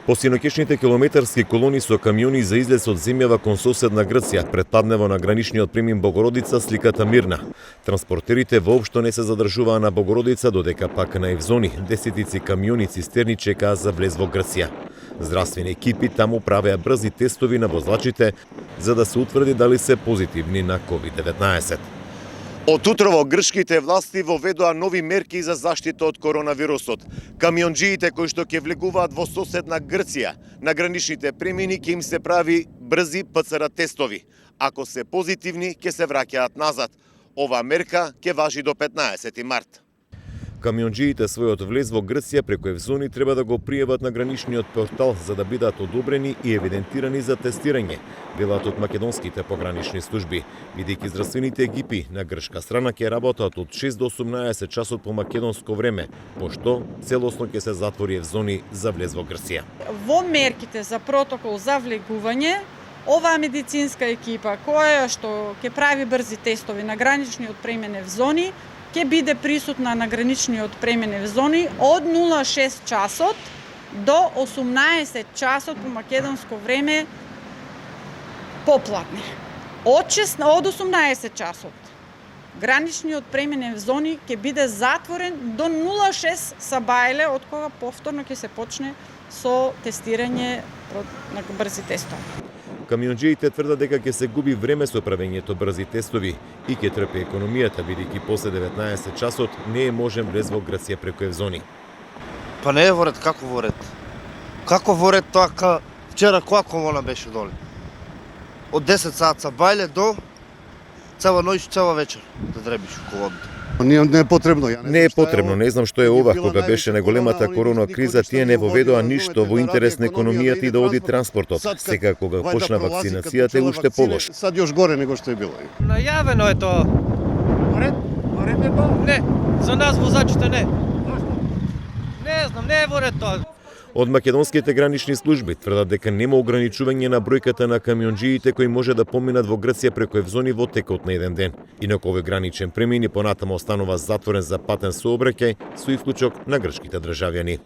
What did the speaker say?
По синокешните километарски колони со камиони за излез од земјава кон соседна Грција предпаднево на граничниот премин Богородица сликата мирна. Транспортерите воопшто не се задржуваа на Богородица, додека пак на Евзони десетици камиони цистерни чекаа за влез во Грција. Здравствени екипи таму правеа брзи тестови на возачите за да се утврди дали се позитивни на COVID-19. Од утрово грчките власти воведоа нови мерки за заштита од коронавирусот. Камионџиите кои што ќе влегуваат во соседна Грција на граничните премини ќе им се прави брзи ПЦР тестови. Ако се позитивни, ќе се враќаат назад. Ова мерка ќе важи до 15 март. Камионџиите својот влез во Грција преку Евзони треба да го пријават на граничниот портал за да бидат одобрени и евидентирани за тестирање, велат од македонските погранични служби, бидејќи здравствените екипи на грчка страна ќе работат од 6 до 18 часот по македонско време, пошто целосно ќе се затвори Евзони за влез во Грција. Во мерките за протокол за влегување, оваа медицинска екипа која што ќе прави брзи тестови на граничниот премен Евзони ќе биде присутна на граничниот премен Евзони од 06 часот до 18 часот по македонско време поплатни. Од 18 часот граничниот премен Евзони ќе биде затворен до 06 сабајле, од кога повторно ќе се почне со тестирање на брзи тестови. Камионџиите тврдат дека ќе се губи време со правењето брзи тестови и ќе трпи економијата, бидејќи после 19 часот не е можен влез во Грција преку Евзони. Па не е во ред, како во ред? Како во ред тоа вчера која колона беше доле? Од 10 саат бајле до цела ноќ, цела вечер да дребиш колоната. Не е потребно. Не е потребно, не знам што е ова. Кога беше најголемата корона криза, тие не воведоа ништо во интерес на економијата и да оди транспортот. Сега кога почна вакцинацијата е уште полош. Сад још горе него што е било. Најавено е тоа. Во ред е тоа? Не, за нас возачите не. Зашто? Не знам, не е во ред тоа. Од македонските гранични служби тврдат дека нема ограничување на бројката на камионџиите кои може да поминат во Грција преку Евзони во текот на еден ден. Инаку овој граничен премин и понатаму останува затворен за патен сообраќај со исклучок на грчките државјани.